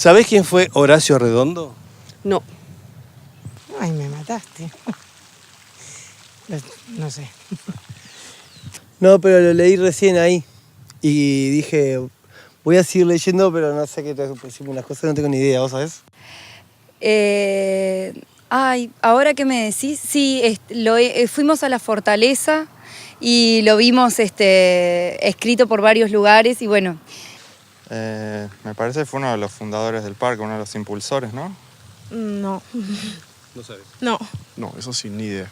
¿Sabés quién fue Horacio Arredondo? No. Ay, me mataste. No sé. No, pero lo leí recién ahí. Y dije, voy a seguir leyendo, pero no sé qué decirme unas cosas, no tengo ni idea, ¿vos sabés? Ahora que me decís, sí, fuimos a la Fortaleza y lo vimos escrito por varios lugares y bueno. Me parece que fue uno de los fundadores del parque, uno de los impulsores, ¿no? No. No sabés. No. No, eso sin ni idea.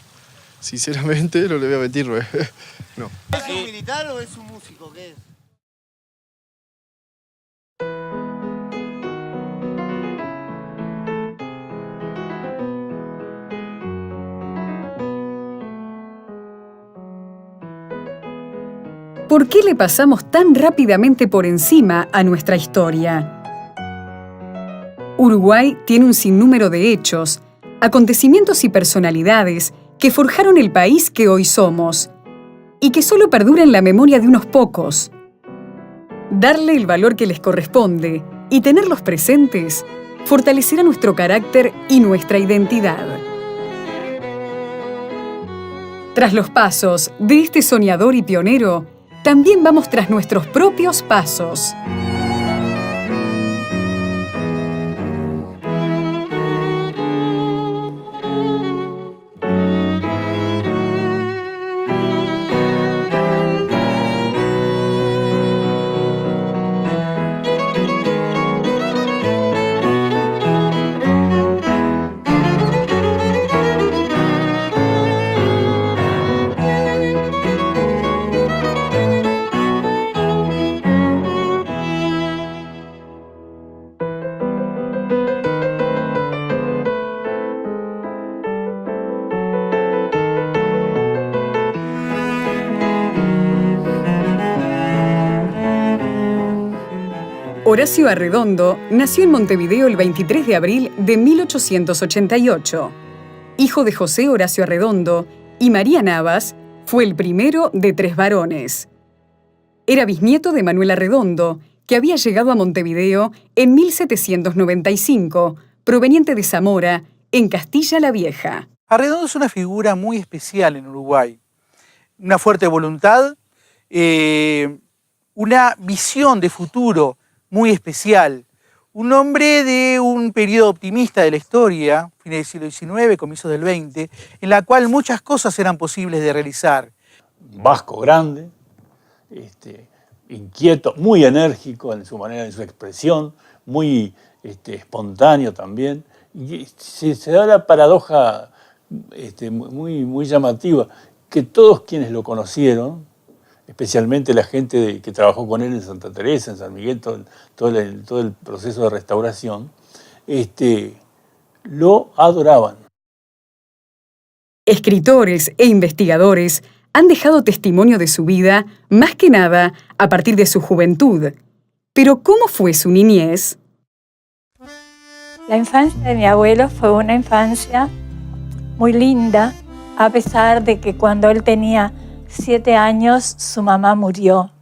Sinceramente, no le voy a mentir, no. ¿Es un militar o es un músico? ¿Qué es? ¿Por qué le pasamos tan rápidamente por encima a nuestra historia? Uruguay tiene un sinnúmero de hechos, acontecimientos y personalidades que forjaron el país que hoy somos y que solo perdura en la memoria de unos pocos. Darle el valor que les corresponde y tenerlos presentes fortalecerá nuestro carácter y nuestra identidad. Tras los pasos de este soñador y pionero, también vamos tras nuestros propios pasos. Horacio Arredondo nació en Montevideo el 23 de abril de 1888. Hijo de José Horacio Arredondo y María Navas, fue el primero de 3 varones. Era bisnieto de Manuel Arredondo, que había llegado a Montevideo en 1795, proveniente de Zamora, en Castilla la Vieja. Arredondo es una figura muy especial en Uruguay. Una fuerte voluntad, una visión de futuro muy especial. Un hombre de un periodo optimista de la historia, fines del siglo XIX, comienzos del XX, en la cual muchas cosas eran posibles de realizar. Vasco grande, inquieto, muy enérgico en su manera, en su expresión, muy espontáneo también. Y se da la paradoja muy llamativa, que todos quienes lo conocieron, especialmente la gente que trabajó con él en Santa Teresa, en San Miguel, todo el proceso de restauración, lo adoraban. Escritores e investigadores han dejado testimonio de su vida, más que nada, a partir de su juventud. Pero, ¿cómo fue su niñez? La infancia de mi abuelo fue una infancia muy linda, a pesar de que cuando él tenía 7 años su mamá murió.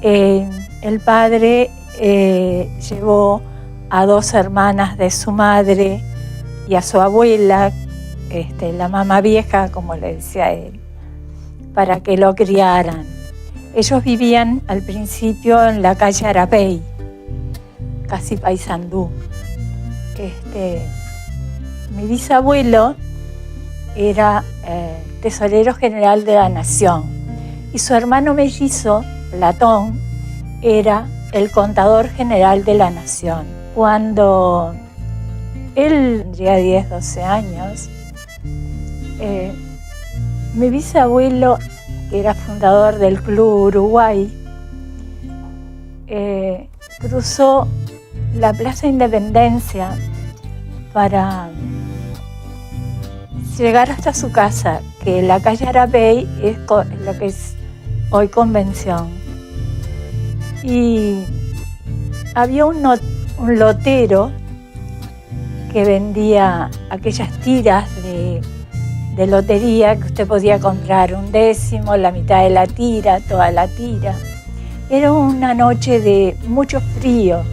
El padre llevó a 2 hermanas de su madre y a su abuela, la mamá vieja, como le decía él, para que lo criaran. Ellos vivían al principio en la calle Arapey, casi Paysandú. Mi bisabuelo era tesorero general de la Nación y su hermano mellizo, Platón, era el contador general de la Nación. Cuando él tendría 10, 12 años, mi bisabuelo, que era fundador del Club Uruguay, cruzó la Plaza Independencia para llegar hasta su casa, que la calle Arapey es lo que es hoy Convención. Y había un lotero que vendía aquellas tiras de lotería que usted podía comprar 1/10, la mitad de la tira, toda la tira. Era una noche de mucho frío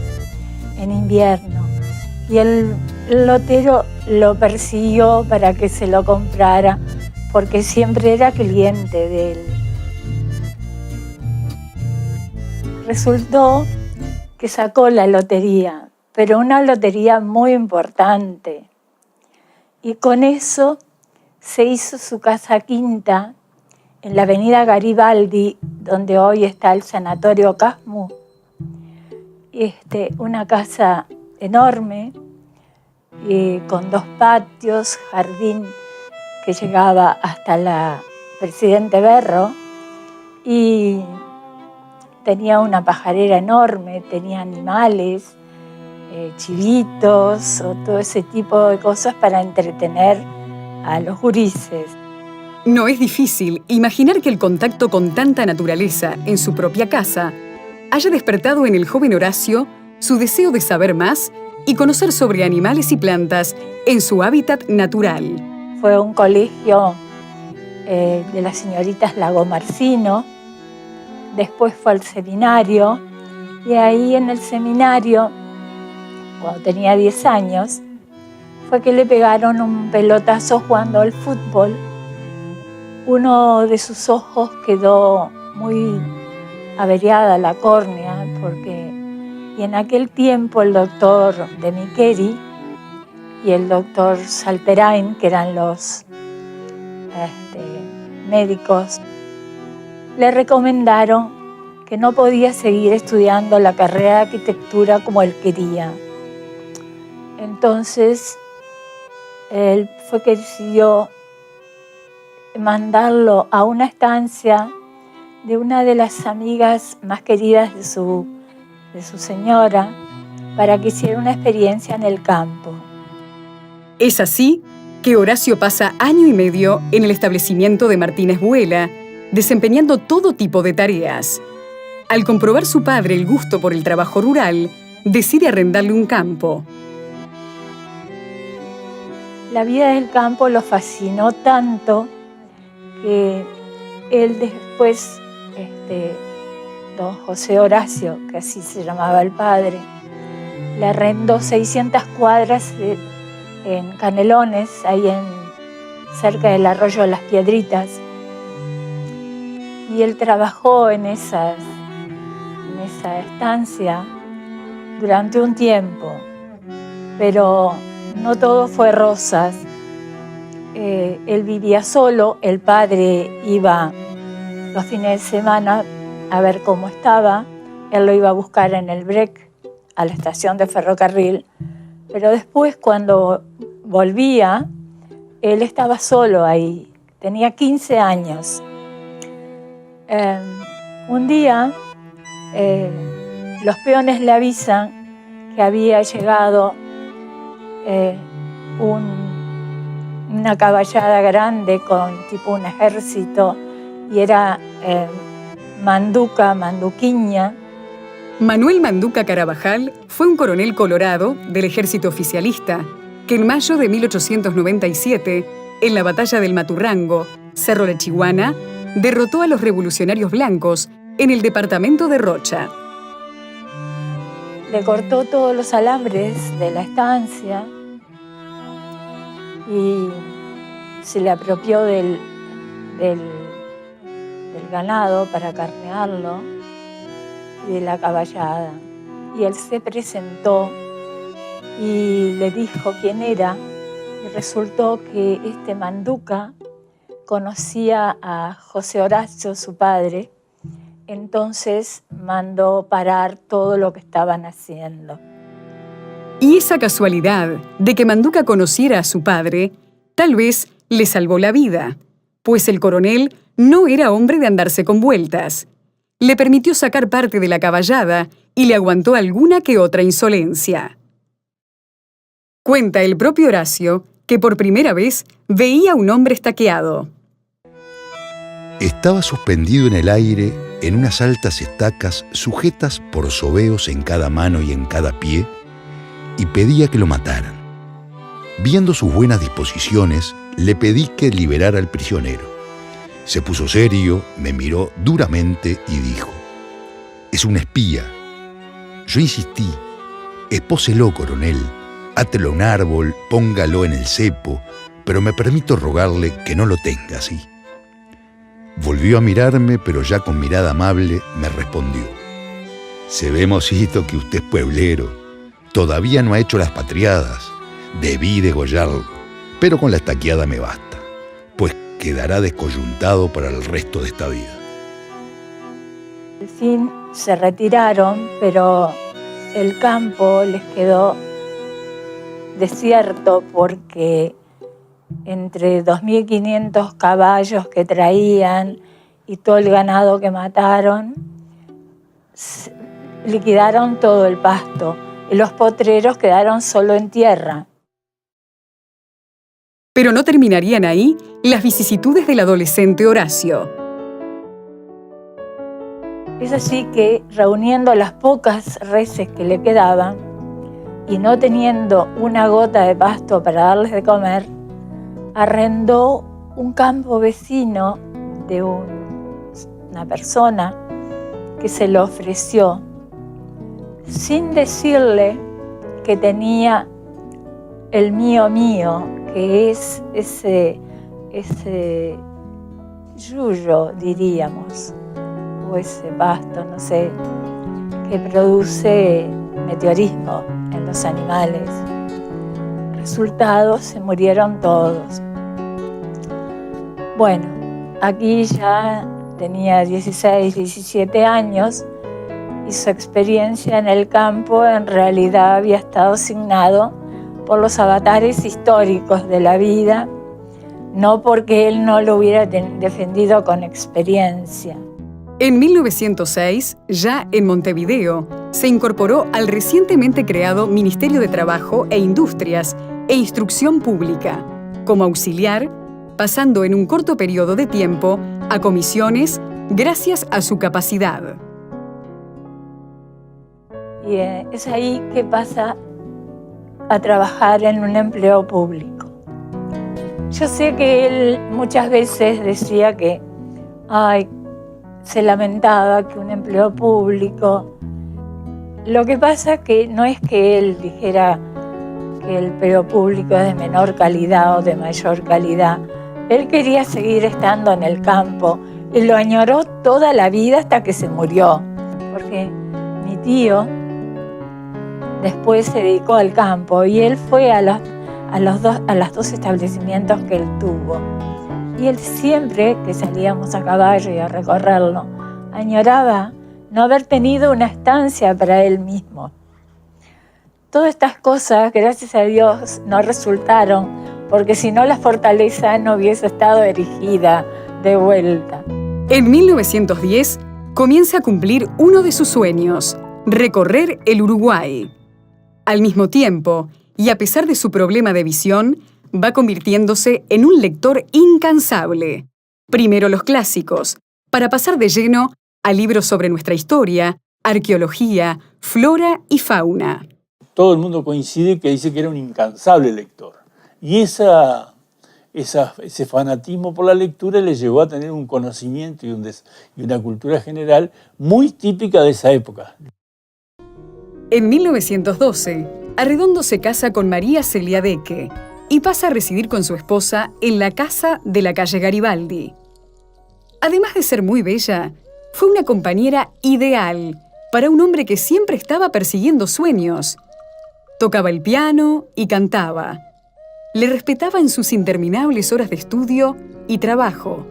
en invierno. Y el lotero lo persiguió para que se lo comprara, porque siempre era cliente de él. Resultó que sacó la lotería, pero una lotería muy importante. Y con eso se hizo su casa quinta en la avenida Garibaldi, donde hoy está el Sanatorio Casmu. Una casa enorme, con 2 patios, jardín que llegaba hasta la Presidente Berro, y tenía una pajarera enorme, tenía animales, chivitos o todo ese tipo de cosas para entretener a los gurises. No es difícil imaginar que el contacto con tanta naturaleza en su propia casa haya despertado en el joven Horacio su deseo de saber más y conocer sobre animales y plantas en su hábitat natural. Fue un colegio de las señoritas Lagomarsino, después fue al seminario, y ahí en el seminario, cuando tenía 10 años, fue que le pegaron un pelotazo jugando al fútbol. Uno de sus ojos quedó muy averiada, la córnea, y en aquel tiempo el doctor de Micheri y el doctor Salterain, que eran los médicos, le recomendaron que no podía seguir estudiando la carrera de arquitectura como él quería. Entonces, él fue que decidió mandarlo a una estancia de una de las amigas más queridas de su señora, para que hiciera una experiencia en el campo. Es así que Horacio pasa año y medio en el establecimiento de Martínez Buela, desempeñando todo tipo de tareas. Al comprobar su padre el gusto por el trabajo rural, decide arrendarle un campo. La vida del campo lo fascinó tanto que él después, don José Horacio, que así se llamaba el padre, le arrendó 600 cuadras en Canelones, ahí cerca del arroyo de las Piedritas. Y él trabajó en esa estancia durante un tiempo, pero no todo fue rosas. Él vivía solo, el padre iba los fines de semana a ver cómo estaba, él lo iba a buscar en el Brec, a la estación de ferrocarril, pero después cuando volvía, él estaba solo ahí, tenía 15 años. Un día, los peones le avisan que había llegado una caballada grande con tipo un ejército, y era Manduquiña. Manuel Manduca Carabajal fue un coronel colorado del ejército oficialista que en mayo de 1897, en la batalla del Maturrango, Cerro de Chihuana, derrotó a los revolucionarios blancos en el departamento de Rocha. Le cortó todos los alambres de la estancia y se le apropió del ganado para carnearlo y de la caballada. Y él se presentó y le dijo quién era, y resultó que Manduca conocía a José Horacio, su padre, entonces mandó parar todo lo que estaban haciendo. Y esa casualidad de que Manduca conociera a su padre, tal vez le salvó la vida, pues el coronel no era hombre de andarse con vueltas. Le permitió sacar parte de la caballada y le aguantó alguna que otra insolencia. Cuenta el propio Horacio que por primera vez veía a un hombre estaqueado. Estaba suspendido en el aire en unas altas estacas sujetas por sobeos en cada mano y en cada pie, y pedía que lo mataran. Viendo sus buenas disposiciones, le pedí que liberara al prisionero. Se puso serio, me miró duramente y dijo: «Es un espía». Yo insistí, Espóselo, coronel, átelo a un árbol, póngalo en el cepo, pero me permito rogarle que no lo tenga así. Volvió a mirarme, pero ya con mirada amable me respondió: se ve, mocito, que usted es pueblero. Todavía no ha hecho las patriadas. Debí degollarlo, pero con la estaqueada me basta, pues quedará descoyuntado para el resto de esta vida. Al fin se retiraron, pero el campo les quedó desierto porque entre 2.500 caballos que traían y todo el ganado que mataron, liquidaron todo el pasto y los potreros quedaron solo en tierra. Pero no terminarían ahí las vicisitudes del adolescente Horacio. Es así que, reuniendo las pocas reses que le quedaban y no teniendo una gota de pasto para darles de comer, arrendó un campo vecino de una persona que se lo ofreció, sin decirle que tenía el mío, que es ese yuyo, diríamos, o ese pasto, no sé, que produce meteorismo en los animales. Resultado, se murieron todos. Bueno, aquí ya tenía 16, 17 años y su experiencia en el campo en realidad había estado asignado por los avatares históricos de la vida, no porque él no lo hubiera defendido con experiencia. En 1906, ya en Montevideo, se incorporó al recientemente creado Ministerio de Trabajo e Industrias e Instrucción Pública, como auxiliar, pasando en un corto periodo de tiempo a comisiones gracias a su capacidad. Y es ahí que pasa a trabajar en un empleo público. Yo sé que él muchas veces decía que se lamentaba que un empleo público. Lo que pasa es que no es que él dijera que el empleo público es de menor calidad o de mayor calidad. Él quería seguir estando en el campo y lo añoró toda la vida hasta que se murió. Porque mi tío después se dedicó al campo y él fue a los dos establecimientos que él tuvo. Y él siempre que salíamos a caballo y a recorrerlo, añoraba no haber tenido una estancia para él mismo. Todas estas cosas, gracias a Dios, no resultaron, porque si no la fortaleza no hubiese estado erigida de vuelta. En 1910 comienza a cumplir uno de sus sueños, recorrer el Uruguay. Al mismo tiempo, y a pesar de su problema de visión, va convirtiéndose en un lector incansable. Primero los clásicos, para pasar de lleno a libros sobre nuestra historia, arqueología, flora y fauna. Todo el mundo coincide que dice que era un incansable lector. Y ese fanatismo por la lectura le llevó a tener un conocimiento y una cultura general muy típica de esa época. En 1912, Arredondo se casa con María Celia Deque y pasa a residir con su esposa en la casa de la calle Garibaldi. Además de ser muy bella, fue una compañera ideal para un hombre que siempre estaba persiguiendo sueños. Tocaba el piano y cantaba. Le respetaba en sus interminables horas de estudio y trabajo,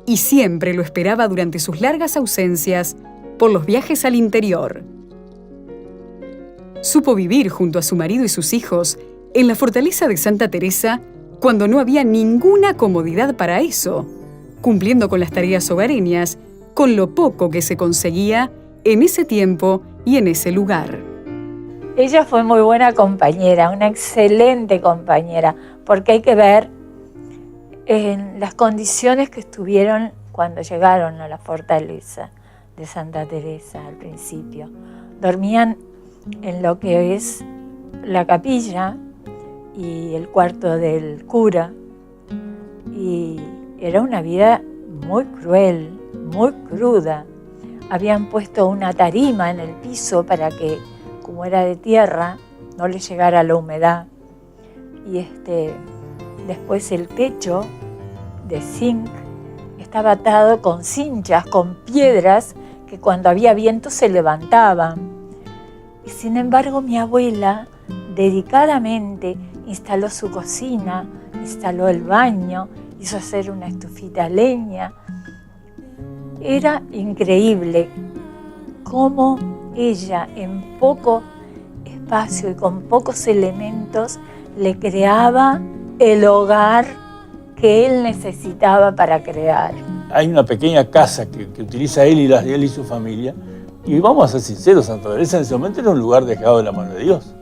y siempre lo esperaba durante sus largas ausencias por los viajes al interior. Supo vivir junto a su marido y sus hijos en la fortaleza de Santa Teresa cuando no había ninguna comodidad para eso, cumpliendo con las tareas hogareñas, con lo poco que se conseguía en ese tiempo y en ese lugar. Ella fue muy buena compañera, una excelente compañera, porque hay que ver en las condiciones que estuvieron cuando llegaron a la fortaleza de Santa Teresa al principio. Dormían en lo que es la capilla y el cuarto del cura, y era una vida muy cruel, muy cruda. Habían puesto una tarima en el piso para que como era de tierra, no le llegara la humedad. Y después el techo de zinc estaba atado con cinchas, con piedras que cuando había viento se levantaban. Y sin embargo mi abuela dedicadamente instaló su cocina, instaló el baño, hizo hacer una estufita a leña. Era increíble cómo ella en poco espacio y con pocos elementos le creaba el hogar que él necesitaba para crear. Hay una pequeña casa que utiliza él y su familia, y vamos a ser sinceros, Santa Teresa en ese momento era un lugar dejado de la mano de Dios.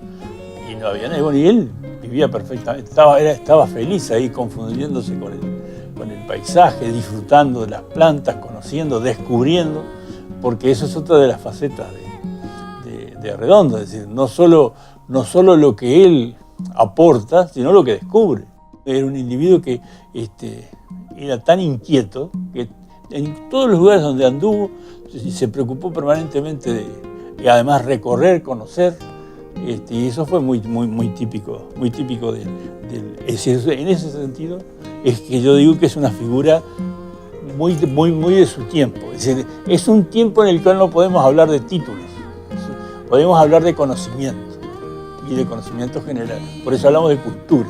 Y no había nadie, bueno, y él vivía perfectamente, estaba feliz ahí confundiéndose con el paisaje, disfrutando de las plantas, conociendo, descubriendo, porque eso es otra de las facetas de Arredondo, es decir, no solo lo que él aporta, sino lo que descubre. Era un individuo que era tan inquieto que en todos los lugares donde anduvo se preocupó permanentemente de además recorrer, conocer, y eso fue muy típico de él. En ese sentido es que yo digo que es una figura muy de su tiempo. Es decir, es un tiempo en el cual no podemos hablar de títulos, podemos hablar de conocimiento y de conocimiento general. Por eso hablamos de cultura.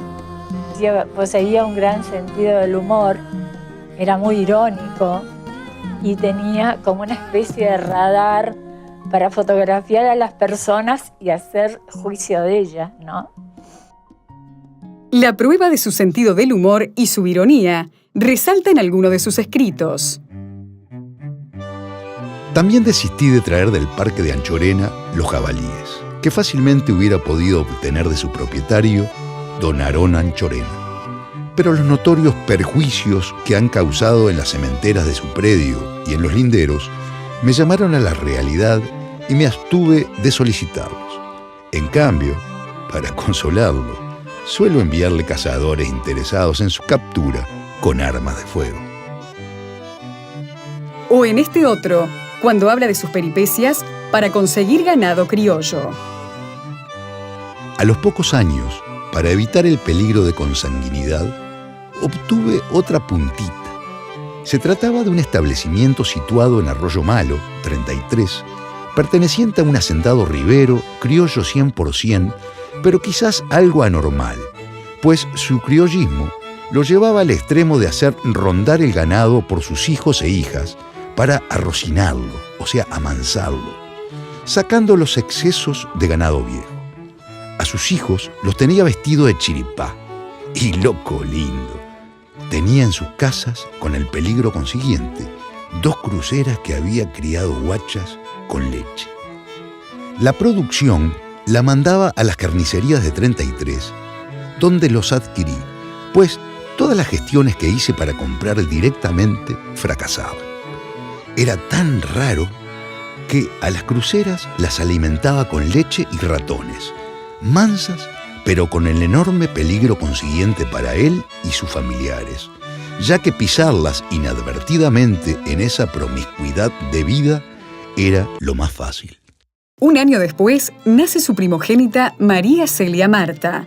Poseía un gran sentido del humor, era muy irónico y tenía como una especie de radar para fotografiar a las personas y hacer juicio de ellas, ¿no? La prueba de su sentido del humor y su ironía resalta en alguno de sus escritos. También desistí de traer del parque de Anchorena los jabalíes, que fácilmente hubiera podido obtener de su propietario, don Aarón Anchorena. Pero los notorios perjuicios que han causado en las sementeras de su predio y en los linderos me llamaron a la realidad y me abstuve de solicitarlos. En cambio, para consolarlo, suelo enviarle cazadores interesados en su captura con armas de fuego. O en este otro, cuando habla de sus peripecias para conseguir ganado criollo. A los pocos años, para evitar el peligro de consanguinidad, obtuve otra puntita. Se trataba de un establecimiento situado en Arroyo Malo, 33, perteneciente a un hacendado ribero, criollo 100%, pero quizás algo anormal, pues su criollismo lo llevaba al extremo de hacer rondar el ganado por sus hijos e hijas para arrocinarlo, o sea, amansarlo, sacando los excesos de ganado viejo. A sus hijos los tenía vestidos de chiripá, y loco lindo. Tenía en sus casas, con el peligro consiguiente, 2 cruceras que había criado guachas con leche. La producción la mandaba a las carnicerías de 33, donde los adquirí, pues todas las gestiones que hice para comprar directamente fracasaban. Era tan raro que a las cruceras las alimentaba con leche y ratones, mansas, pero con el enorme peligro consiguiente para él y sus familiares, ya que pisarlas inadvertidamente en esa promiscuidad de vida era lo más fácil. Un año después, nace su primogénita María Celia Marta,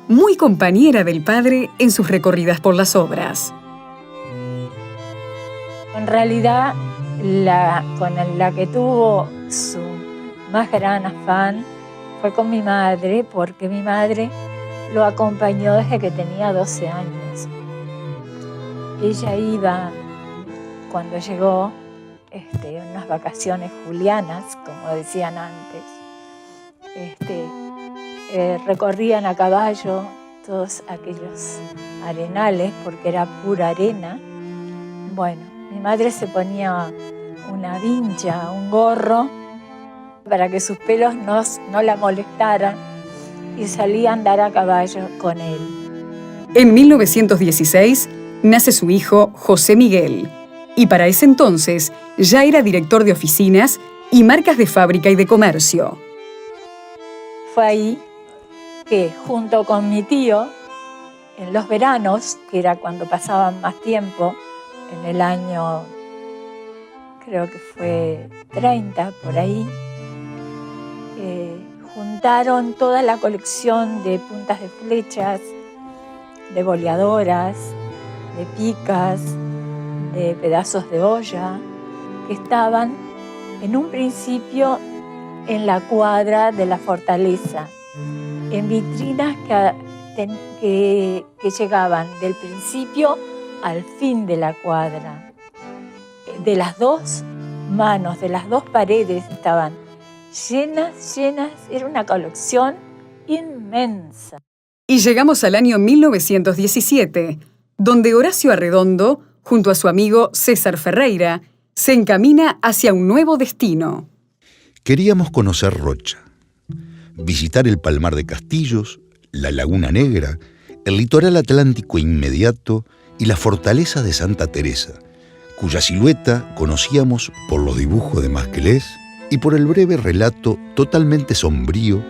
muy compañera del padre en sus recorridas por las obras. En realidad, con la que tuvo su más gran afán fue con mi madre, porque mi madre lo acompañó desde que tenía 12 años. Ella iba, cuando llegó, unas vacaciones julianas, como decían antes, recorrían a caballo todos aquellos arenales, porque era pura arena. Bueno, mi madre se ponía una vincha, un gorro, para que sus pelos no la molestaran, y salía a andar a caballo con él. En 1916 nace su hijo José Miguel, y para ese entonces ya era director de oficinas y marcas de fábrica y de comercio. Fue ahí que, junto con mi tío, en los veranos, que era cuando pasaban más tiempo, en el año, creo que fue 30, por ahí, juntaron toda la colección de puntas de flechas, de boleadoras, de picas, de pedazos de olla, que estaban en un principio en la cuadra de la fortaleza, en vitrinas que llegaban del principio al fin de la cuadra. De las dos manos, de las dos paredes estaban llenas, era una colección inmensa. Y llegamos al año 1917, donde Horacio Arredondo, junto a su amigo César Ferreira, se encamina hacia un nuevo destino. Queríamos conocer Rocha, visitar el Palmar de Castillos, la Laguna Negra, el litoral atlántico inmediato y la fortaleza de Santa Teresa, cuya silueta conocíamos por los dibujos de Masquelés y por el breve relato totalmente sombrío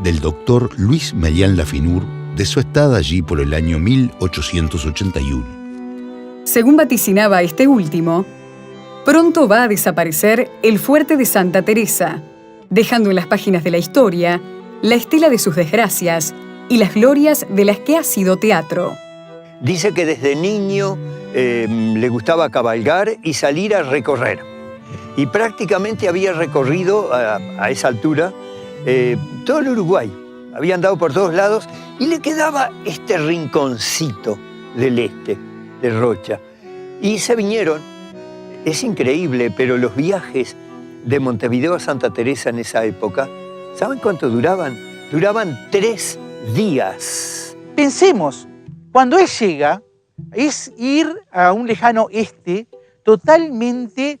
del doctor Luis Melián Lafinur de su estada allí por el año 1881. Según vaticinaba este último, pronto va a desaparecer el fuerte de Santa Teresa, dejando en las páginas de la historia la estela de sus desgracias y las glorias de las que ha sido teatro. Dice que desde niño le gustaba cabalgar y salir a recorrer. Y prácticamente había recorrido a esa altura todo el Uruguay. Había andado por todos lados y le quedaba este rinconcito del este, de Rocha. Y se vinieron. Es increíble, pero los viajes de Montevideo a Santa Teresa en esa época, ¿saben cuánto duraban? Duraban 3 días. Pensemos, cuando él llega, es ir a un lejano este totalmente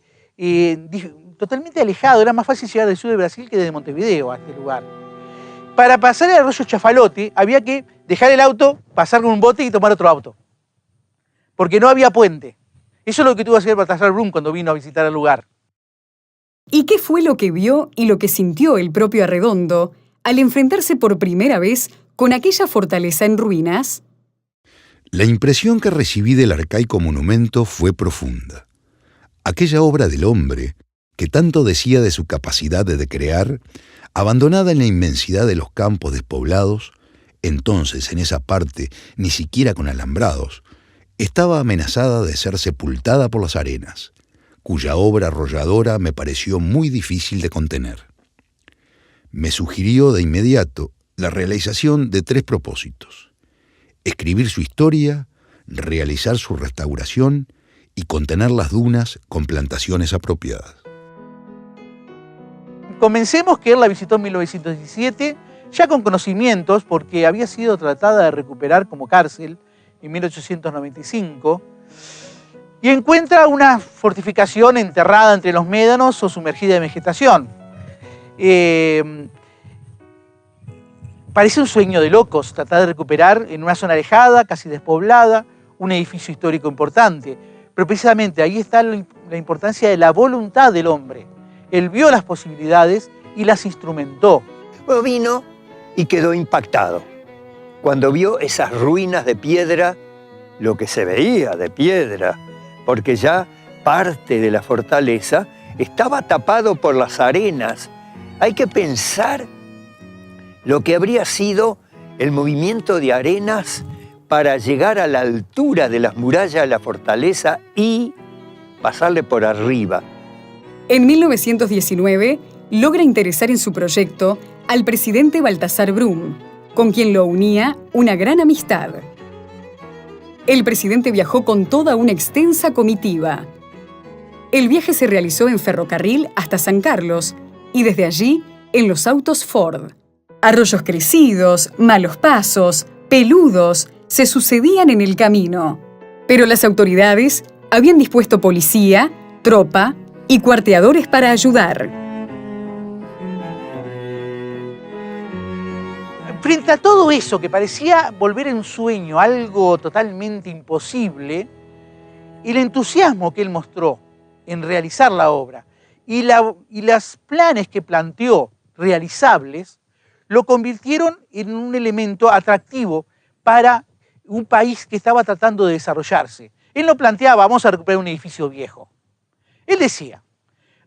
alejado. Era más fácil llegar del sur de Brasil que desde Montevideo a este lugar. Para pasar el arroyo Chafalote había que dejar el auto, pasar con un bote y tomar otro auto. Porque no había puente. Eso es lo que tuvo que hacer Baltasar Brum cuando vino a visitar el lugar. ¿Y qué fue lo que vio y lo que sintió el propio Arredondo al enfrentarse por primera vez con aquella fortaleza en ruinas? La impresión que recibí del arcaico monumento fue profunda. Aquella obra del hombre, que tanto decía de su capacidad de crear, abandonada en la inmensidad de los campos despoblados, entonces en esa parte ni siquiera con alambrados, estaba amenazada de ser sepultada por las arenas, cuya obra arrolladora me pareció muy difícil de contener. Me sugirió de inmediato la realización de 3 propósitos: escribir su historia, realizar su restauración y contener las dunas con plantaciones apropiadas. Comencemos que él la visitó en 1917, ya con conocimientos, porque había sido tratada de recuperar como cárcel en 1895, y encuentra una fortificación enterrada entre los médanos o sumergida en vegetación. Parece un sueño de locos tratar de recuperar en una zona alejada, casi despoblada, un edificio histórico importante. Pero precisamente ahí está la importancia de la voluntad del hombre. Él vio las posibilidades y las instrumentó. Bueno, vino y quedó impactado. Cuando vio esas ruinas de piedra, lo que se veía de piedra, porque ya parte de la fortaleza estaba tapado por las arenas. Hay que pensar lo que habría sido el movimiento de arenas para llegar a la altura de las murallas de la fortaleza y pasarle por arriba. En 1919, logra interesar en su proyecto al presidente Baltasar Brum, con quien lo unía una gran amistad. El presidente viajó con toda una extensa comitiva. El viaje se realizó en ferrocarril hasta San Carlos y desde allí en los autos Ford. Arroyos crecidos, malos pasos, peludos, se sucedían en el camino. Pero las autoridades habían dispuesto policía, tropa y cuarteadores para ayudar. Frente a todo eso que parecía volver en sueño, algo totalmente imposible, el entusiasmo que él mostró en realizar la obra y los planes que planteó realizables, lo convirtieron en un elemento atractivo para un país que estaba tratando de desarrollarse. Él no planteaba, vamos a recuperar un edificio viejo. Él decía,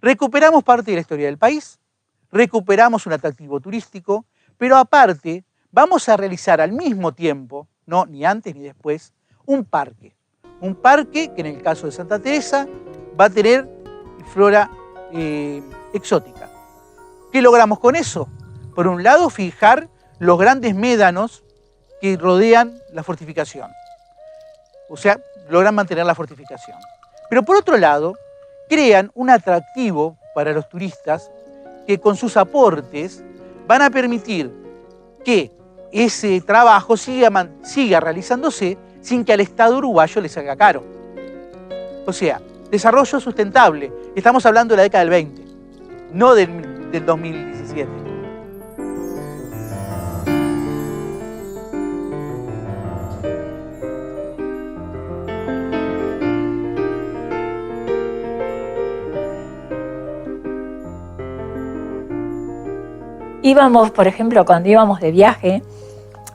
recuperamos parte de la historia del país, recuperamos un atractivo turístico, Pero aparte, vamos a realizar al mismo tiempo, no ni antes ni después, un parque. Un parque que en el caso de Santa Teresa va a tener flora exótica. ¿Qué logramos con eso? Por un lado, fijar los grandes médanos que rodean la fortificación. O sea, logran mantener la fortificación. Pero por otro lado, crean un atractivo para los turistas que con sus aportes van a permitir que ese trabajo siga realizándose sin que al Estado uruguayo le salga caro. O sea, desarrollo sustentable. Estamos hablando de la década del 20, no del 2017. Íbamos, por ejemplo, cuando íbamos de viaje,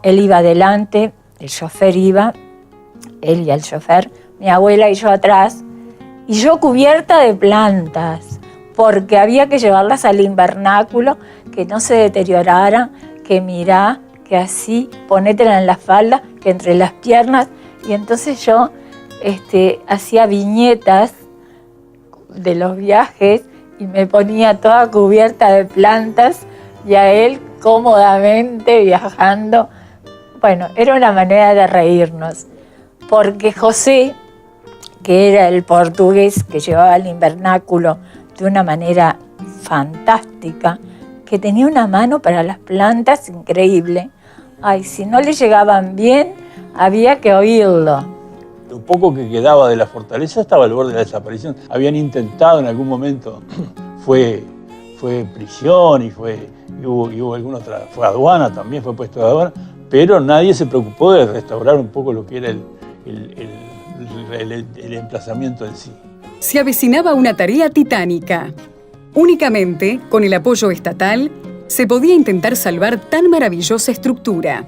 él iba adelante, el chofer iba, él y el chofer, mi abuela y yo atrás, y yo cubierta de plantas, porque había que llevarlas al invernáculo, que no se deterioraran, que mirá, que así, ponétela en la falda, que entre las piernas, y entonces yo hacía viñetas de los viajes y me ponía toda cubierta de plantas, y a él cómodamente viajando. Bueno, era una manera de reírnos, porque José, que era el portugués que llevaba el invernáculo de una manera fantástica, que tenía una mano para las plantas increíble. Ay, si no le llegaban bien, había que oírlo. Lo poco que quedaba de la fortaleza estaba al borde de la desaparición. Habían intentado en algún momento, fue prisión y hubo alguna otra, fue aduana también, fue puesto de aduana, pero nadie se preocupó de restaurar un poco lo que era el emplazamiento en sí. Se avecinaba una tarea titánica. Únicamente, con el apoyo estatal, se podía intentar salvar tan maravillosa estructura.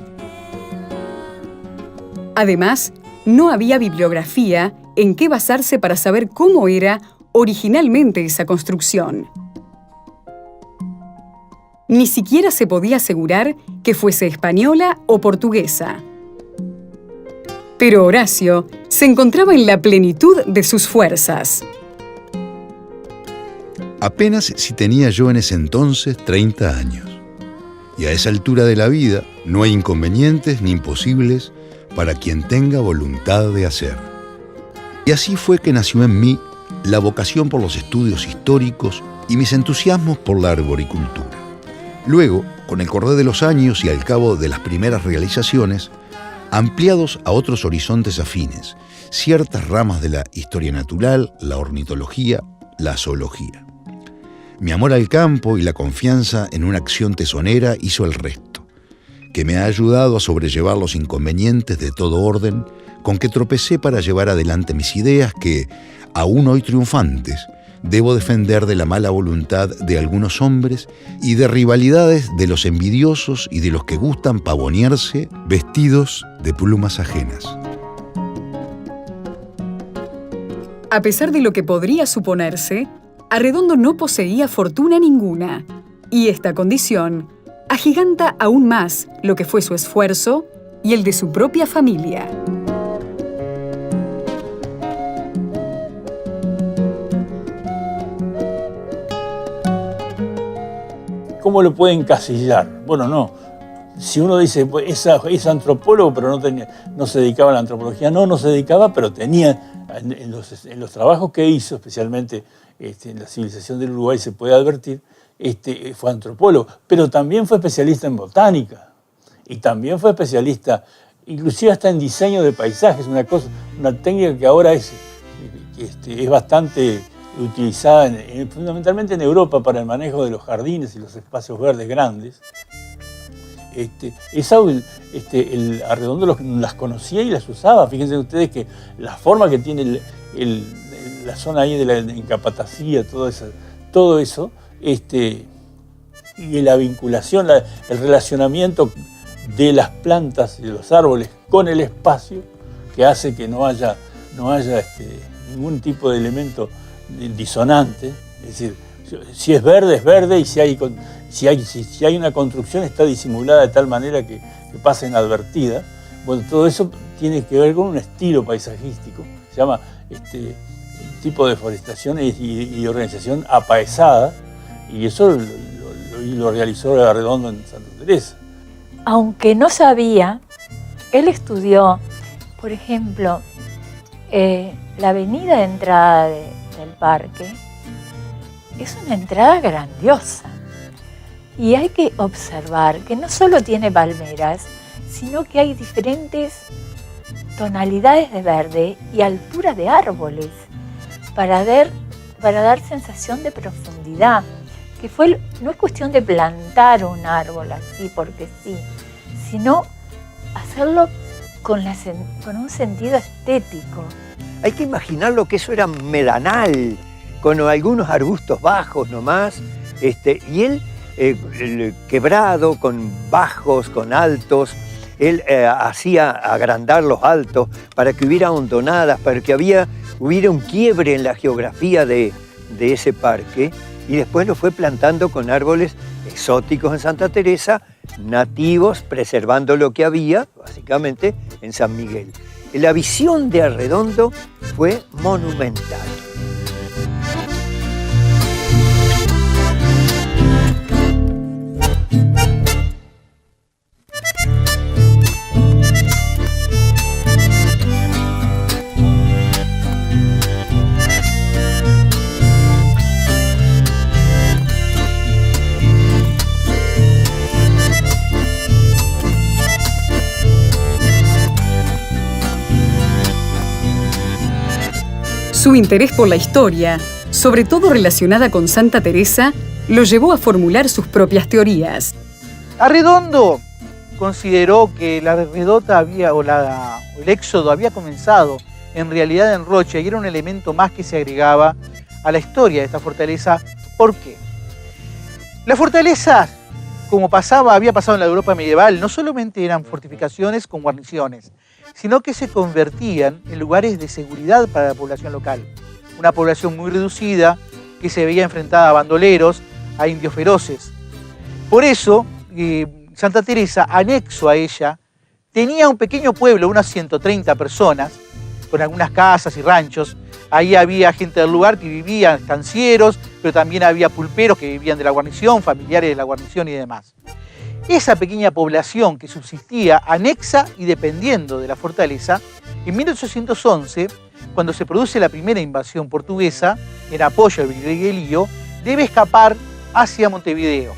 Además, no había bibliografía en qué basarse para saber cómo era originalmente esa construcción. Ni siquiera se podía asegurar que fuese española o portuguesa. Pero Horacio se encontraba en la plenitud de sus fuerzas. Apenas si tenía yo en ese entonces 30 años. Y a esa altura de la vida no hay inconvenientes ni imposibles para quien tenga voluntad de hacer. Y así fue que nació en mí la vocación por los estudios históricos y mis entusiasmos por la arboricultura. Luego, con el correr de los años y al cabo de las primeras realizaciones, ampliados a otros horizontes afines, ciertas ramas de la historia natural, la ornitología, la zoología. Mi amor al campo y la confianza en una acción tesonera hizo el resto, que me ha ayudado a sobrellevar los inconvenientes de todo orden con que tropecé para llevar adelante mis ideas que, aún hoy triunfantes, debo defender de la mala voluntad de algunos hombres y de rivalidades de los envidiosos y de los que gustan pavonearse vestidos de plumas ajenas. A pesar de lo que podría suponerse, Arredondo no poseía fortuna ninguna, y esta condición agiganta aún más lo que fue su esfuerzo y el de su propia familia. ¿Cómo lo puede encasillar? Bueno, no. Si uno dice, pues, es antropólogo, pero no se dedicaba a la antropología. No se dedicaba, pero tenía, en los trabajos que hizo, especialmente en la civilización del Uruguay se puede advertir, fue antropólogo, pero también fue especialista en botánica. Y también fue especialista, inclusive hasta en diseño de paisajes, una técnica que ahora es bastante utilizada fundamentalmente en Europa para el manejo de los jardines y los espacios verdes grandes. El Arredondo las conocía y las usaba. Fíjense ustedes que la forma que tiene la zona ahí de la encapatacía, todo eso, y la vinculación, el relacionamiento de las plantas y de los árboles con el espacio, que hace que no haya ningún tipo de elemento disonante. Es decir, Si es verde, y si hay una construcción está disimulada de tal manera que pasa inadvertida. Bueno, todo eso tiene que ver con un estilo paisajístico, se llama tipo de forestación y organización apaesada, y eso lo realizó Arredondo en Santa Teresa. Aunque no sabía, él estudió, por ejemplo, la avenida de entrada del parque es una entrada grandiosa. Y hay que observar que no solo tiene palmeras, sino que hay diferentes tonalidades de verde y altura de árboles para dar sensación de profundidad. Que no es cuestión de plantar un árbol así porque sí, sino hacerlo con un sentido estético. Hay que imaginar lo que eso era medanal, con algunos arbustos bajos nomás, y él quebrado, con bajos, con altos. Él hacía agrandar los altos para que hubiera hondonadas, para que hubiera un quiebre en la geografía de ese parque, y después lo fue plantando con árboles exóticos en Santa Teresa, nativos, preservando lo que había, básicamente, en San Miguel. La visión de Arredondo fue monumental. Su interés por la historia, sobre todo relacionada con Santa Teresa, lo llevó a formular sus propias teorías. Arredondo consideró que la redota el éxodo había comenzado en realidad en Rocha y era un elemento más que se agregaba a la historia de esta fortaleza. ¿Por qué? La fortaleza, como había pasado en la Europa medieval, no solamente eran fortificaciones con guarniciones, sino que se convertían en lugares de seguridad para la población local. Una población muy reducida que se veía enfrentada a bandoleros, a indios feroces. Por eso, Santa Teresa, anexo a ella, tenía un pequeño pueblo, unas 130 personas, con algunas casas y ranchos. Ahí había gente del lugar que vivían, estancieros, pero también había pulperos que vivían de la guarnición, familiares de la guarnición y demás. Esa pequeña población que subsistía anexa y dependiendo de la fortaleza, en 1811, cuando se produce la primera invasión portuguesa, en apoyo al virreinato, debe escapar hacia Montevideo.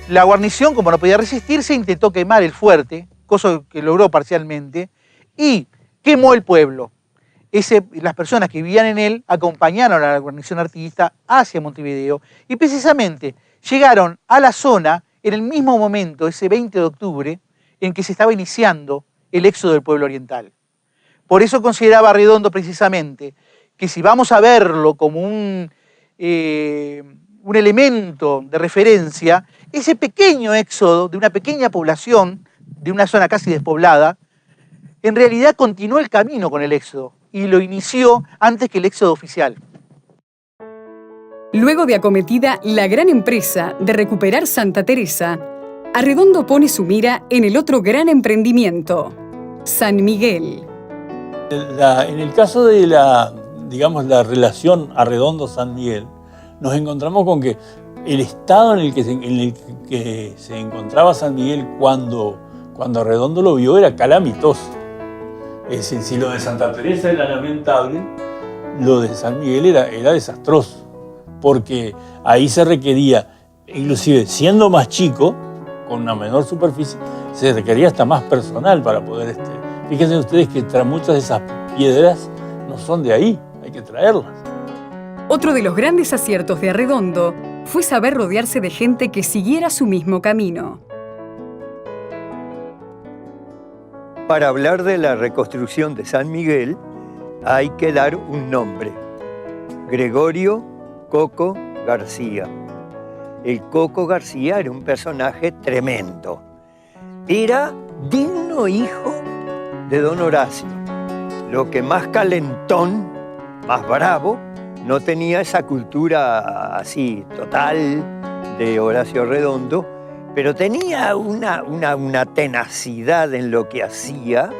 La guarnición, como no podía resistirse, intentó quemar el fuerte, cosa que logró parcialmente, y quemó el pueblo. Las personas que vivían en él acompañaron a la guarnición artiguista hacia Montevideo y precisamente llegaron a la zona en el mismo momento, ese 20 de octubre, en que se estaba iniciando el éxodo del pueblo oriental. Por eso consideraba Arredondo precisamente que si vamos a verlo como un elemento de referencia, ese pequeño éxodo de una pequeña población, de una zona casi despoblada, en realidad continuó el camino con el éxodo y lo inició antes que el éxodo oficial. Luego de acometida la gran empresa de recuperar Santa Teresa, Arredondo pone su mira en el otro gran emprendimiento, San Miguel. En el caso de la relación Arredondo-San Miguel, nos encontramos con que el estado en el que se encontraba San Miguel cuando Arredondo lo vio era calamitoso. Es decir, si lo de Santa Teresa era lamentable, lo de San Miguel era desastroso, porque ahí se requería, inclusive siendo más chico, con una menor superficie, se requería hasta más personal para poder... Fíjense ustedes que muchas de esas piedras no son de ahí, hay que traerlas. Otro de los grandes aciertos de Arredondo fue saber rodearse de gente que siguiera su mismo camino. Para hablar de la reconstrucción de San Miguel, hay que dar un nombre: Gregorio Coco García. El Coco García era un personaje tremendo. Era digno hijo de don Horacio. Lo que más calentón, más bravo, no tenía esa cultura así total de Horacio Redondo, pero tenía una tenacidad en lo que hacía.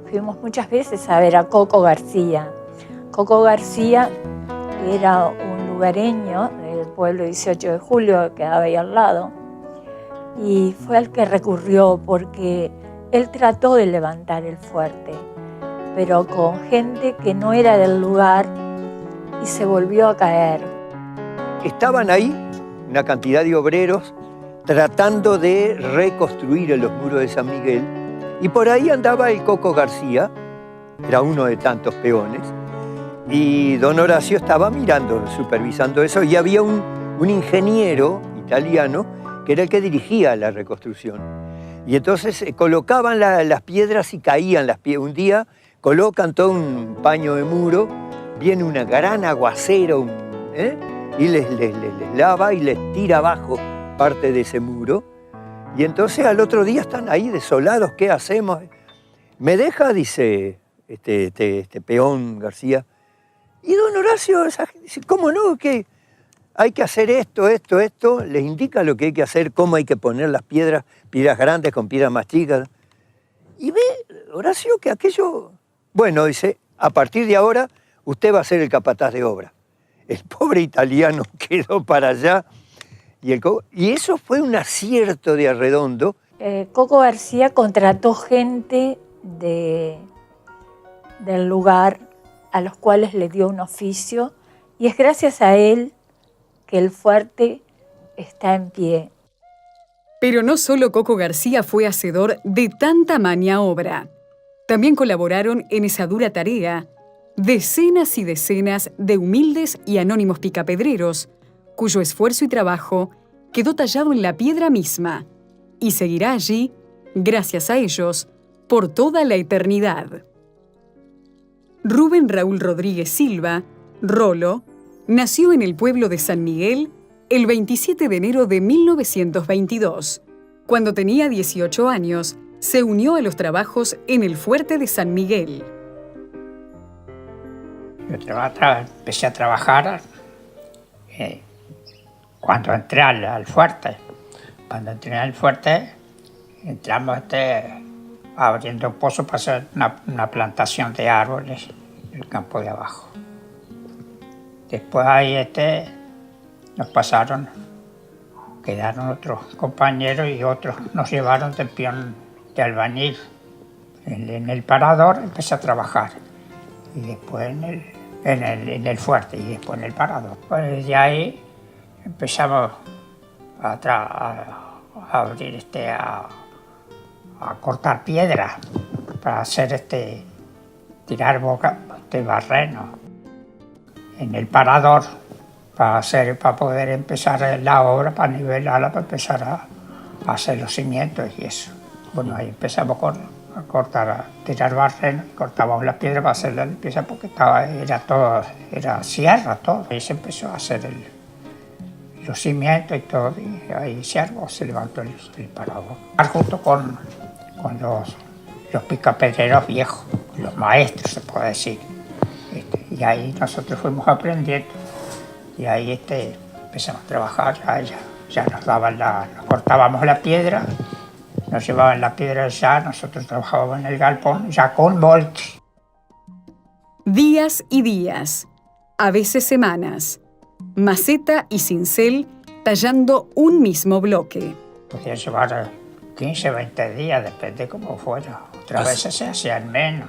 Fuimos muchas veces a ver a Coco García. Coco García era un lugareño del pueblo 18 de Julio, que quedaba ahí al lado, y fue al que recurrió porque él trató de levantar el fuerte, pero con gente que no era del lugar, y se volvió a caer. Estaban ahí una cantidad de obreros tratando de reconstruir los muros de San Miguel, y por ahí andaba el Coco García, era uno de tantos peones, y don Horacio estaba mirando, supervisando eso, y había un ingeniero italiano que era el que dirigía la reconstrucción. Y entonces colocaban las piedras y caían las piedras. Un día colocan todo un paño de muro, viene un gran aguacero, y les lava y les tira abajo parte de ese muro. Y entonces al otro día están ahí desolados, ¿qué hacemos? Me deja, dice este peón García. Y don Horacio dice, ¿cómo no? Que hay que hacer esto, les indica lo que hay que hacer, cómo hay que poner las piedras grandes con piedras más chicas. Y ve Horacio que aquello... Bueno, dice, a partir de ahora usted va a ser el capataz de obra. El pobre italiano quedó para allá. Y eso fue un acierto de Arredondo. Coco García contrató gente del lugar a los cuales le dio un oficio, y es gracias a él que el fuerte está en pie. Pero no solo Coco García fue hacedor de tanta maña obra. También colaboraron en esa dura tarea decenas y decenas de humildes y anónimos picapedreros, cuyo esfuerzo y trabajo quedó tallado en la piedra misma y seguirá allí, gracias a ellos, por toda la eternidad. Rubén Raúl Rodríguez Silva, Rolo, nació en el pueblo de San Miguel el 27 de enero de 1922. Cuando tenía 18 años, se unió a los trabajos en el fuerte de San Miguel. Yo empecé a trabajar cuando entré al fuerte. Cuando entré al fuerte, entramos abriendo pozos para hacer una plantación de árboles en el campo de abajo. Después ahí nos pasaron, quedaron otros compañeros y otros nos llevaron de peón de albañil. En el parador empecé a trabajar y después en el fuerte y después en el parador. Pues de ahí empezamos a abrir a cortar piedra para hacer tirar boca de barreno. En el parador para poder empezar la obra, para nivelarla, para empezar a hacer los cimientos y eso. Bueno, ahí empezamos a cortar, a tirar barreno, cortábamos la piedra para hacer la limpieza porque era sierra todo. Ahí se empezó a hacer los cimientos y todo, y ahí se levantó el parador. Junto con los picapedreros viejos, los maestros se puede decir. Y ahí nosotros fuimos aprendiendo y ahí empezamos a trabajar, ya nos cortábamos la piedra, nos llevaban la piedra allá, nosotros trabajábamos en el galpón ya con volts. Días y días, a veces semanas, maceta y cincel tallando un mismo bloque. Podía llevar 15, 20 días, depende cómo fuera. Otras veces se hacían menos,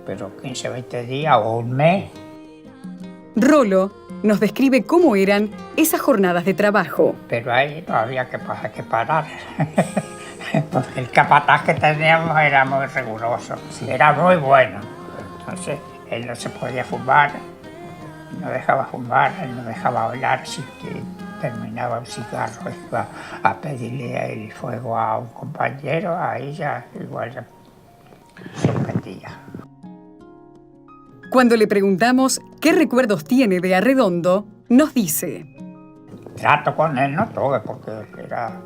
pero 15, 20 días o un mes. Rolo nos describe cómo eran esas jornadas de trabajo. Pero ahí no había que parar, porque el capataz que teníamos era muy riguroso, era muy bueno. Entonces, él no se podía fumar, no dejaba fumar, él no dejaba hablar. Si terminaba un cigarro, iba a pedirle el fuego a un compañero, ahí ya igual ya suspendía. Cuando le preguntamos qué recuerdos tiene de Arredondo, nos dice: Trato con él no tuve porque él era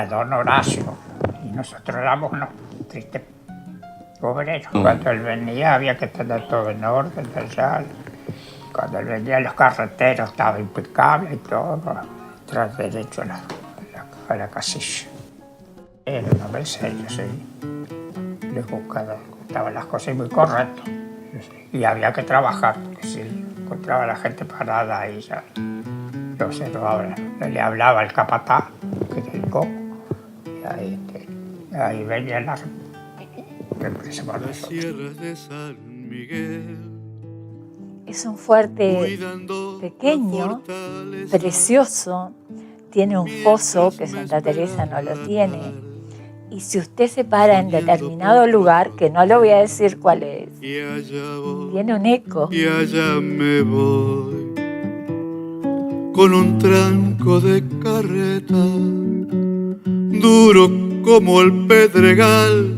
don Horacio y nosotros éramos unos tristes obreros. Cuando él venía había que tener todo en orden, Cuando él vendía los carreteros estaba impecable y todo, tras derecho a la casilla. Era un hombre serio, sí. Le gustaban las cosas muy correctas. Y había que trabajar, porque si encontraba a la gente parada ahí ya lo observaba. Le hablaba al capataz, que es el coco, y ahí venía la empresa para nosotros. Es un fuerte pequeño, precioso, tiene un foso que Santa Teresa no lo tiene. Y si usted se para en determinado lugar, que no le voy a decir cuál es, tiene un eco. Y allá me voy con un tranco de carreta, duro como el pedregal.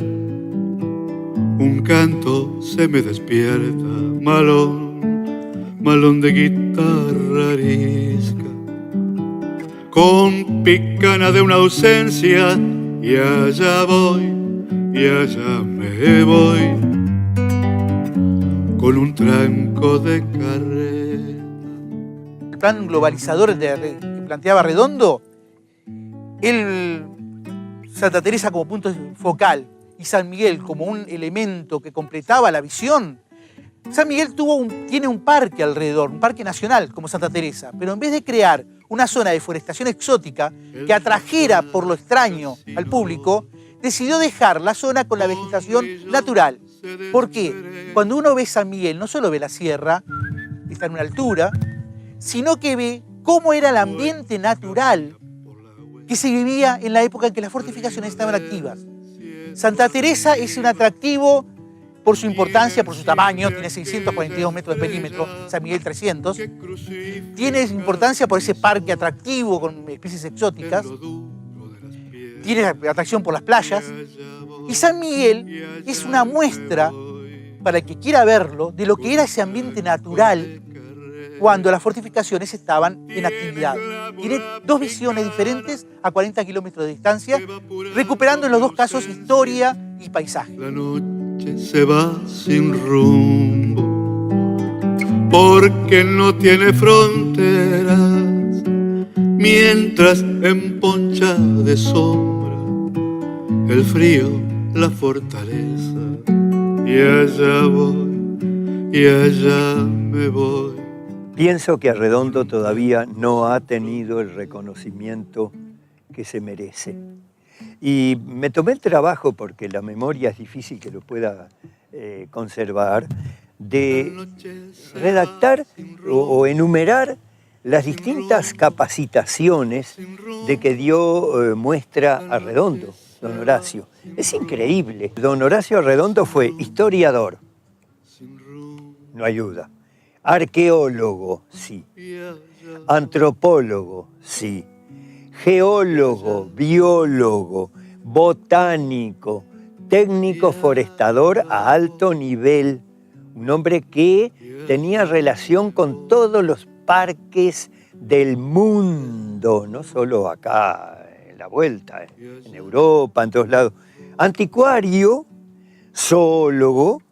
Un canto se me despierta, malón de guitarra arisca, con picana de una ausencia. Y allá voy, y allá me voy, con un tranco de carreta. El plan globalizador que planteaba Redondo, Santa Teresa como punto focal y San Miguel como un elemento que completaba la visión. San Miguel tiene un parque alrededor, un parque nacional como Santa Teresa, pero en vez de crear una zona de forestación exótica que atrajera por lo extraño al público, decidió dejar la zona con la vegetación natural. ¿Por qué? Cuando uno ve San Miguel, no solo ve la sierra, que está en una altura, sino que ve cómo era el ambiente natural que se vivía en la época en que las fortificaciones estaban activas. Santa Teresa es un atractivo por su importancia, por su tamaño, tiene 642 metros de perímetro, San Miguel 300. Tiene importancia por ese parque atractivo con especies exóticas. Tiene atracción por las playas. Y San Miguel es una muestra, para el que quiera verlo, de lo que era ese ambiente natural cuando las fortificaciones estaban en actividad. Tiene dos visiones diferentes a 40 kilómetros de distancia, recuperando en los dos casos historia y paisaje. Se va sin rumbo porque no tiene fronteras, mientras emponcha de sombra el frío la fortaleza. Y allá voy, y allá me voy. Pienso que Arredondo todavía no ha tenido el reconocimiento que se merece. Y me tomé el trabajo, porque la memoria es difícil que lo pueda conservar, de redactar o enumerar las distintas capacitaciones de que dio muestra Arredondo, don Horacio. Es increíble. Don Horacio Arredondo fue historiador, no hay duda. Arqueólogo, sí. Antropólogo, sí. Geólogo, biólogo, botánico, técnico forestador a alto nivel. Un hombre que tenía relación con todos los parques del mundo, no solo acá en la vuelta, en Europa, en todos lados. Anticuario, zoólogo,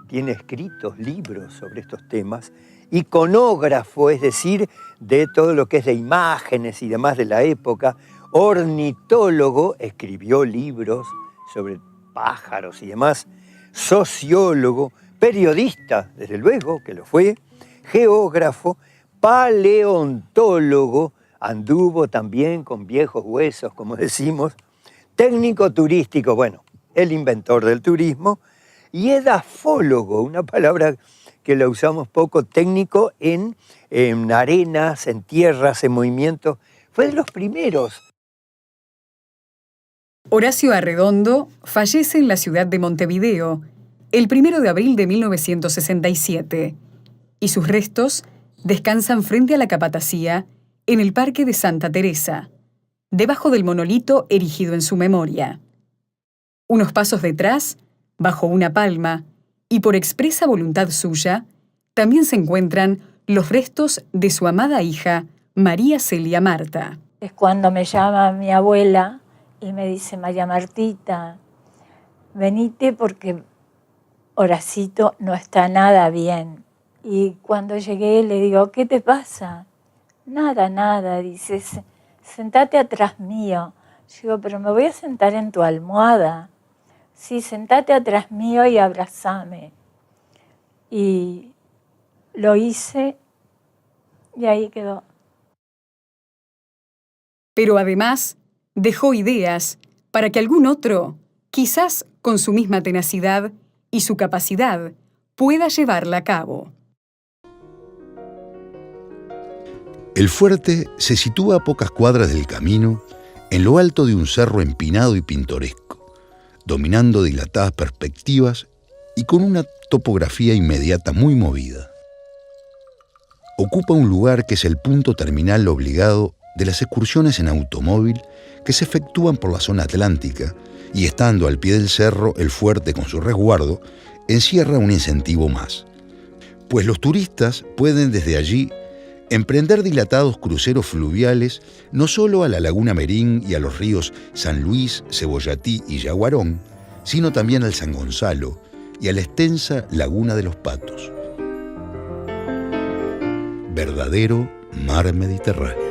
tiene escritos libros sobre estos temas, iconógrafo, es decir, de todo lo que es de imágenes y demás de la época, ornitólogo, escribió libros sobre pájaros y demás, sociólogo, periodista, desde luego que lo fue, geógrafo, paleontólogo, anduvo también con viejos huesos, como decimos, técnico turístico, bueno, el inventor del turismo, y edafólogo, una palabra que la usamos poco, técnico en arenas, en tierras, en movimientos. Fue de los primeros. Horacio Arredondo fallece en la ciudad de Montevideo el 1 de abril de 1967 y sus restos descansan frente a la Capatacía en el Parque de Santa Teresa, debajo del monolito erigido en su memoria. Unos pasos detrás, bajo una palma, y por expresa voluntad suya, también se encuentran los restos de su amada hija, María Celia Marta. Es cuando me llama mi abuela y me dice: María Martita, venite porque Horacito no está nada bien. Y cuando llegué le digo, ¿qué te pasa? Nada, nada. Dice, sentate atrás mío. Yo digo, pero me voy a sentar en tu almohada. Sí, sentate atrás mío y abrázame. Y lo hice y ahí quedó. Pero además dejó ideas para que algún otro, quizás con su misma tenacidad y su capacidad, pueda llevarla a cabo. El fuerte se sitúa a pocas cuadras del camino, en lo alto de un cerro empinado y pintoresco, dominando dilatadas perspectivas y con una topografía inmediata muy movida. Ocupa un lugar que es el punto terminal obligado de las excursiones en automóvil que se efectúan por la zona atlántica, y estando al pie del cerro, el fuerte con su resguardo encierra un incentivo más, pues los turistas pueden desde allí emprender dilatados cruceros fluviales no solo a la Laguna Merín y a los ríos San Luis, Cebollatí y Yaguarón, sino también al San Gonzalo y a la extensa Laguna de los Patos. Verdadero mar Mediterráneo.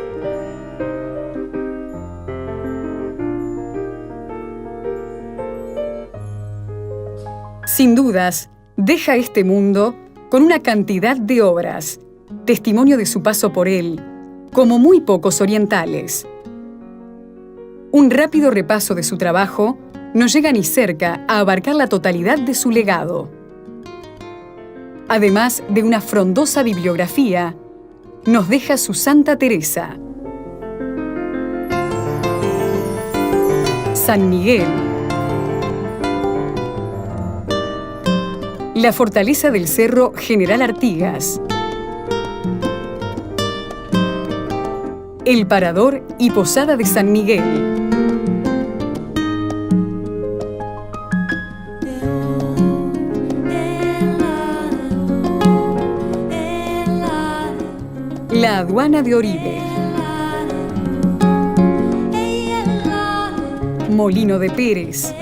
Sin dudas, deja este mundo con una cantidad de obras, testimonio de su paso por él, como muy pocos orientales. Un rápido repaso de su trabajo no llega ni cerca a abarcar la totalidad de su legado. Además de una frondosa bibliografía, nos deja su Santa Teresa, San Miguel, la fortaleza del Cerro General Artigas, el Parador y Posada de San Miguel, la Aduana de Oribe, Molino de Pérez,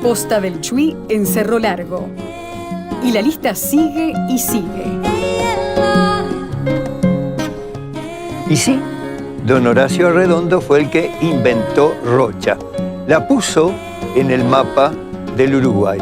Posta del Chuy en Cerro Largo. Y la lista sigue y sigue. Y sí, don Horacio Arredondo fue el que inventó Rocha. La puso en el mapa del Uruguay.